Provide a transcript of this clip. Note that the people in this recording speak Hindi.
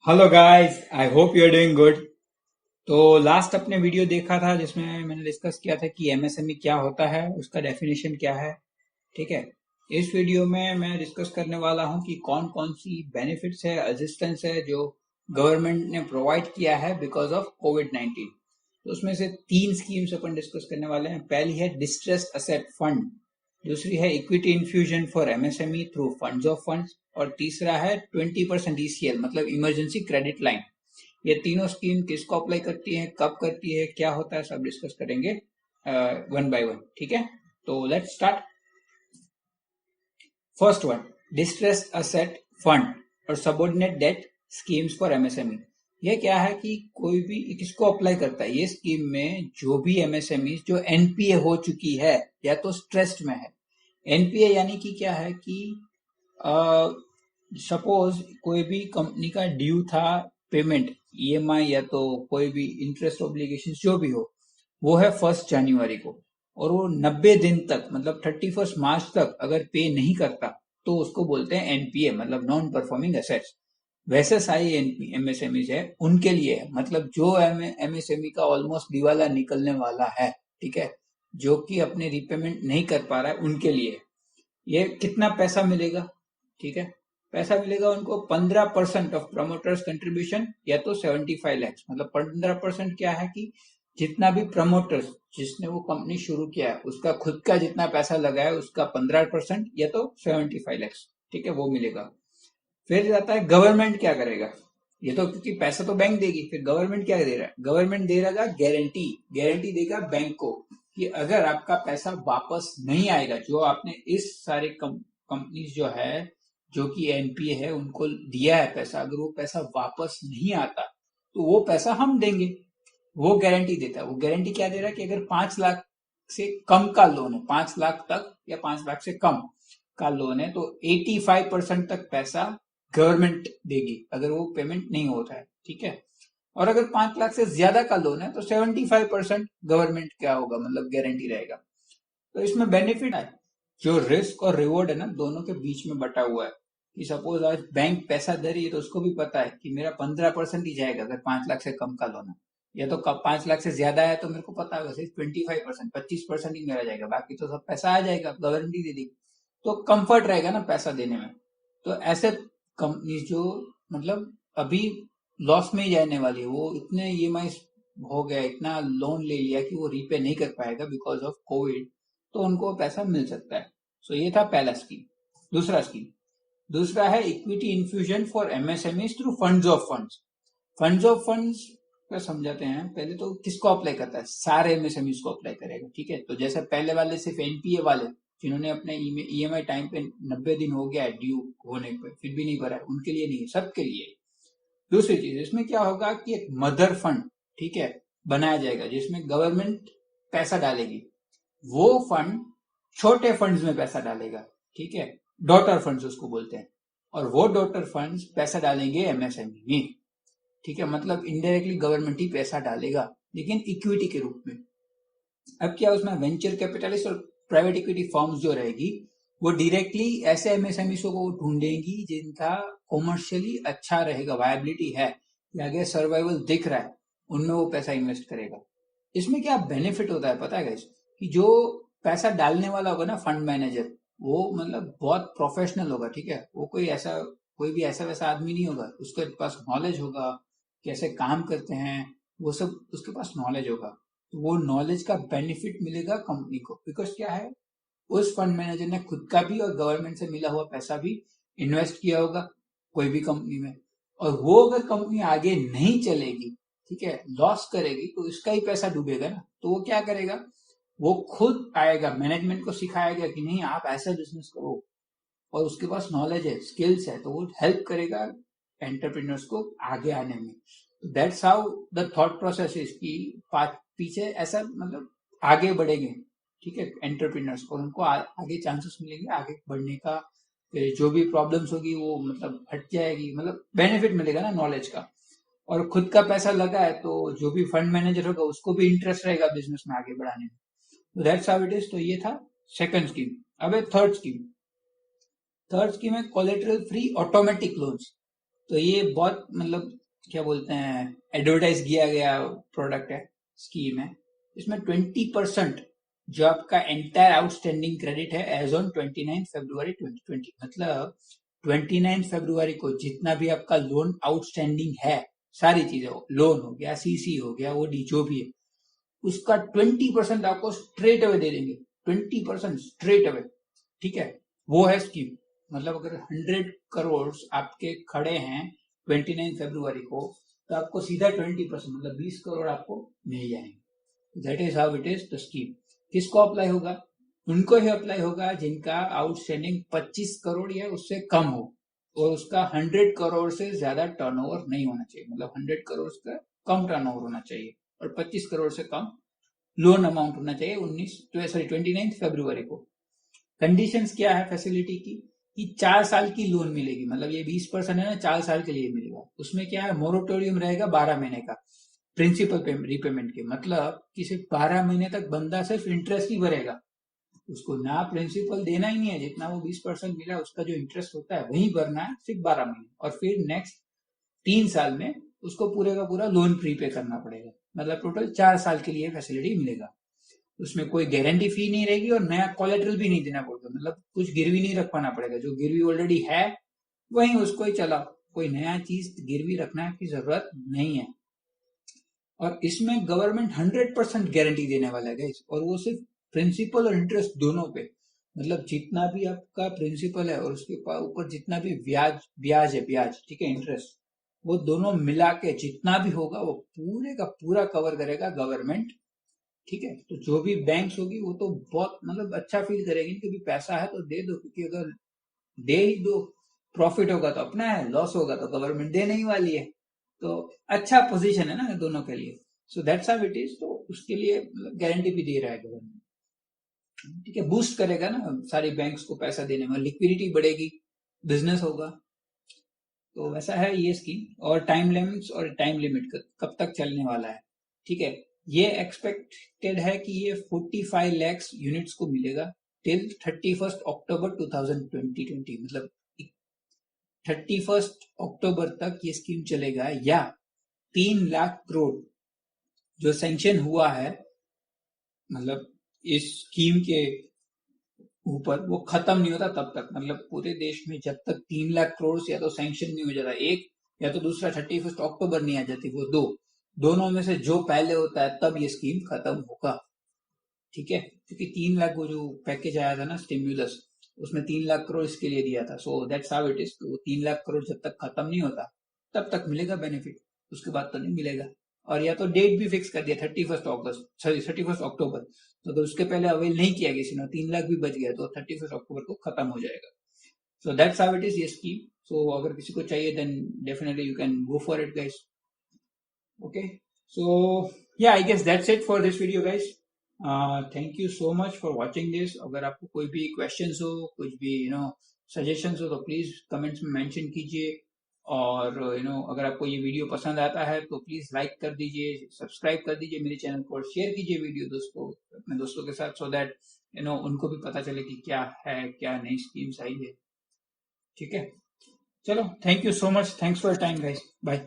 Hello guys, I hope you are doing good. तो लास्ट अपने वीडियो देखा था जिसमें मैंने डिस्कस किया था कि एमएसएमई क्या होता है, उसका डेफिनेशन क्या है। ठीक है। इस वीडियो में मैं डिस्कस करने वाला हूं कि कौन कौन सी बेनिफिट्स है, असिस्टेंस है जो गवर्नमेंट ने प्रोवाइड किया है बिकॉज ऑफ कोविड-19। तो उसमें से तीन स्कीम्स अपन डिस्कस करने वाले हैं। पहली है डिस्ट्रेस्ड असेट फंड, दूसरी है equity infusion for MSME through funds of funds, और तीसरा है 20% ईसीएल मतलब इमरजेंसी क्रेडिट लाइन। ये तीनों स्कीम किसको अप्लाई करती है, कब करती है, क्या होता है, सब डिस्कस करेंगे वन बाय वन। ठीक है, तो let's start. First one, distressed asset fund और subordinate debt schemes for MSME. ये क्या है कि कोई भी किसको अप्लाई करता है, ये स्कीम में जो भी एमएसएमई जो एनपीए हो चुकी है या तो स्ट्रेस्ड में है। एनपीए यानी कि क्या है कि सपोज कोई भी कंपनी का ड्यू था पेमेंट, ईएमआई या तो कोई भी इंटरेस्ट ऑब्लिगेशन जो भी हो, वो है 1 जनवरी को, और वो 90 दिन तक मतलब 31 मार्च तक अगर पे नहीं करता तो उसको बोलते हैं एनपीए मतलब नॉन परफॉर्मिंग एसेट्स। वैसे सारी एमएसएमई है उनके लिए है, मतलब जो एमएसएमई का ऑलमोस्ट दिवाला निकलने वाला है, ठीक है, जो कि अपने रिपेमेंट नहीं कर पा रहा है, उनके लिए है। ये कितना पैसा मिलेगा, ठीक है, पैसा मिलेगा उनको 15% ऑफ प्रमोटर्स कंट्रीब्यूशन या तो 75 lakhs। मतलब 15% क्या है कि जितना भी प्रमोटर्स जिसने वो कंपनी शुरू किया है उसका खुद का जितना पैसा लगा है उसका 15% या तो 75 lakhs, ठीक है, वो मिलेगा। फिर जाता है गवर्नमेंट क्या करेगा। ये तो क्योंकि पैसा तो बैंक देगी, फिर गवर्नमेंट क्या दे रहा है, गवर्नमेंट दे रहा है गारंटी। गारंटी देगा बैंक को कि अगर आपका पैसा वापस नहीं आएगा, जो आपने इस सारे कंपनीज जो है जो कि एनपीए है उनको दिया है पैसा, अगर वो पैसा वापस नहीं आता तो वो पैसा हम देंगे। वो गारंटी देता है। वो गारंटी क्या दे रहा है कि अगर 5 लाख से कम का लोन है, 5 लाख तक या 5 लाख से कम का लोन है, तो 85% तक पैसा गवर्नमेंट देगी अगर वो पेमेंट नहीं होता है, ठीक है। और अगर 5 लाख से ज्यादा का लोन है तो 75% गवर्नमेंट क्या होगा, मतलब गारंटी रहेगा। तो इसमें बेनिफिट है, जो रिस्क और रिवॉर्ड है ना दोनों के बीच में बटा हुआ है। कि सपोज आज बैंक पैसा दे रही है तो उसको भी पता है कि मेरा 15% ही जाएगा अगर 5 लाख से कम का लोन है, या तो 5 लाख से ज्यादा है तो मेरे को पता होगा सिर्फ 25%, 25% ही मेरा जाएगा, बाकी तो सब पैसा आ जाएगा, गारंटी दे दी। तो कंफर्ट रहेगा ना पैसा देने में। तो ऐसे कंपनी जो मतलब अभी लॉस में ही जाने वाली है, वो इतने ईएमआई हो गया, इतना लोन ले लिया कि वो रीपे नहीं कर पाएगा बिकॉज ऑफ कोविड, तो उनको पैसा मिल सकता है। सो ये था पहला स्कीम। दूसरा स्कीम, दूसरा है equity infusion for MSME through funds of funds. Funds of funds का समझाते हैं। पहले तो किसको अप्लाई करता है, सारे एमएसएमई को अप्लाई करेगा, ठीक है। तो जैसे पहले वाले सिर्फ एनपीए वाले जिन्होंने अपने ईएमआई टाइम पे 90 दिन हो गया है ड्यू होने पे फिर भी नहीं भरा है, उनके लिए नहीं है, सबके लिए। दूसरी चीज इसमें क्या होगा कि एक मदर फंड, ठीक है, बनाया जाएगा जिसमें गवर्नमेंट पैसा डालेगी। वो फंड छोटे फंड्स में पैसा डालेगा, ठीक है, डॉटर फंड्स उसको बोलते हैं। और वो डॉटर फंड्स पैसा डालेंगे एमएसएमई में, ठीक है, मतलब इनडायरेक्टली गवर्नमेंट ही पैसा डालेगा लेकिन इक्विटी के रूप में। अब क्या उसमें वेंचर कैपिटलिस्ट और प्राइवेट इक्विटी फर्म्स जो रहेगी वो डायरेक्टली ऐसे एमएसएमई को ढूंढेंगी जिनका कॉमर्शियली अच्छा रहेगा, वायबिलिटी है, आगे सर्वाइवल दिख रहा है, उनमें वो पैसा इन्वेस्ट करेगा। इसमें क्या बेनिफिट होता है पता है गाइस, कि जो पैसा डालने वाला होगा ना फंड मैनेजर, वो मतलब बहुत प्रोफेशनल होगा, ठीक है, वो कोई भी ऐसा वैसा आदमी नहीं होगा, उसके पास नॉलेज होगा, कैसे काम करते हैं वो सब उसके पास नॉलेज होगा। तो वो नॉलेज का बेनिफिट मिलेगा कंपनी को, बिकॉज क्या है, उस फंड मैनेजर ने खुद का भी और गवर्नमेंट से मिला हुआ पैसा भी इन्वेस्ट किया होगा कोई भी कंपनी में। और वो अगर कंपनी आगे नहीं चलेगी, ठीक है, लॉस करेगी, तो इसका ही पैसा डूबेगा ना। तो वो क्या करेगा, वो खुद आएगा, मैनेजमेंट को सिखाएगा कि नहीं आप ऐसा बिजनेस करो, और उसके पास नॉलेज है, स्किल्स है, तो वो हेल्प करेगा एंटरप्रेन्योर्स को आगे आने में। That's how the thought process is कि पीछे ऐसा मतलब आगे बढ़ेंगे, ठीक है, एंटरप्रेन्योर्स को, उनको आगे चांसेस मिलेंगे आगे बढ़ने का। फिर जो भी प्रॉब्लम्स होगी वो मतलब हट जाएगी, मतलब बेनिफिट मिलेगा ना नॉलेज का। और खुद का पैसा लगा है तो जो भी फंड मैनेजर होगा उसको भी इंटरेस्ट रहेगा बिजनेस में आगे बढ़ाने में। तो दैट्स हाउ इट इज। तो ये था सेकंड स्कीम। अब है थर्ड स्कीम। थर्ड स्कीम है कोलेटरल फ्री ऑटोमेटिक लोन्स। तो ये बहुत मतलब क्या बोलते हैं एडवर्टाइज किया गया प्रोडक्ट है, स्कीम है। इसमें 20% जो आपका एंटायर आउटस्टैंडिंग क्रेडिट है एज ऑन 29 फरवरी 2020, मतलब 29 फरवरी को जितना भी आपका लोन आउटस्टैंडिंग है, सारी चीजें, लोन हो गया, सीसी हो गया, ओडी जो भी है, उसका 20% आपको स्ट्रेट अवे दे देंगे, 20% स्ट्रेट अवे। ठीक है, वो है स्कीम। मतलब अगर 100 करोड़ आपके खड़े हैं 29 फरवरी को, तो आपको सीधा 20% मतलब 20 करोड़ आपको मिल जाएंगे। That is how it is the scheme. किसको अप्लाई होगा? उनको ही अप्लाई होगा जिनका आउटस्टैंडिंग 25 करोड़ या उससे कम हो, और उसका 100 करोड़ से ज्यादा टर्नओवर नहीं होना चाहिए, मतलब 100 करोड़ का कम टर्नओवर होना चाहिए, और 25 करोड़ से कम लोन अमाउंट होना चाहिए 29 फरवरी को। कंडीशंस क्या है फैसिलिटी की? कि 4 साल की लोन मिलेगी, मतलब ये 20% है ना, 4 साल के लिए मिलेगा। उसमें क्या है, मोरेटोरियम रहेगा 12 महीने का प्रिंसिपल रिपेमेंट के, मतलब कि सिर्फ 12 महीने तक बंदा सिर्फ इंटरेस्ट ही भरेगा, उसको ना प्रिंसिपल देना ही नहीं है। जितना वो 20% मिला उसका जो इंटरेस्ट होता है वही भरना है सिर्फ 12 महीने, और फिर नेक्स्ट 3 साल में उसको पूरे का पूरा लोन प्रीपे करना पड़ेगा। मतलब टोटल 4 साल के लिए फैसिलिटी मिलेगा। उसमें कोई गारंटी फी नहीं रहेगी और नया कोलेटरल भी नहीं देना पड़ेगा, मतलब कुछ गिरवी नहीं रखवाना पड़ेगा, जो गिरवी ऑलरेडी है वही उसको ही चलाओ, कोई नया चीज गिरवी रखना की जरूरत नहीं है। और इसमें गवर्नमेंट 100% गारंटी देने वाला है गाइस, और वो सिर्फ प्रिंसिपल और इंटरेस्ट दोनों पे, मतलब जितना भी आपका प्रिंसिपल है और उसके ऊपर जितना भी ब्याज है, ब्याज, ठीक है, इंटरेस्ट, वो दोनों मिला के जितना भी होगा वो पूरे का पूरा कवर करेगा गवर्नमेंट। ठीक है, तो जो भी बैंक्स होगी वो तो बहुत मतलब अच्छा फील करेगी कि भी पैसा है तो दे दो, क्योंकि अगर दे ही दो, प्रॉफिट होगा तो अपना है, लॉस होगा तो गवर्नमेंट देने ही वाली है। तो अच्छा पोजीशन है ना दोनों के लिए। सो दैट्स हाउ इट इज। तो उसके लिए गारंटी भी दे रहा है गवर्नमेंट। ठीक है, बूस्ट करेगा ना सारी बैंक्स को पैसा देने में, लिक्विडिटी बढ़ेगी, बिजनेस होगा। तो वैसा है ये स्कीम। और टाइम लिमिट्स और टाइम लिमिट कब तक चलने वाला है? ठीक है, ये एक्सपेक्टेड है कि ये 45 lakhs यूनिट्स को मिलेगा टिल 31 अक्टूबर 2020, मतलब 31 अक्टूबर तक ये स्कीम चलेगा। या 3 लाख करोड़ जो सैंक्शन हुआ है, मतलब इस स्कीम के ऊपर, वो खत्म नहीं होता तब तक, मतलब पूरे देश में जब तक 3 लाख करोड़ से या तो सैंक्शन नहीं हो जाता एक, या तो दूसरा 31 अक्टूबर नहीं आ जाती, वो दोनों में से जो पहले होता है तब ये स्कीम खत्म होगा। ठीक है, क्योंकि 3 लाख वो जो पैकेज आया था ना स्टिम्युलस, उसमें 3 लाख करोड़ इसके लिए दिया था। सो दैट्स हाउ इट इज। तो 3 लाख करोड़ जब तक खत्म नहीं होता तब तक मिलेगा बेनिफिट, उसके बाद तो नहीं मिलेगा। और या तो डेट भी फिक्स कर दिया 31 अक्टूबर, तो अगर उसके पहले अवेल नहीं किया किसी ने, 3 लाख भी बच गया, तो 31 अक्टूबर को खत्म हो जाएगा। So that's how it is ये स्कीम। सो अगर किसी को चाहिए then definitely you can go for it guys. Okay, so yeah I guess that's it for this video guys. Thank you so much for watching this. अगर आपको कोई भी क्वेश्चंस हो, कुछ भी सजेशंस हो, तो प्लीज कमेंट्स में मेंशन कीजिए। और अगर आपको ये वीडियो पसंद आता है तो प्लीज लाइक कर दीजिए, सब्सक्राइब कर दीजिए मेरे चैनल को, और शेयर कीजिए वीडियो दोस्तों, अपने दोस्तों के साथ, सो दैट उनको भी पता चले कि क्या है, क्या नई स्कीम्स आई है। ठीक है, चलो, thank you so much, thanks for time guys, bye.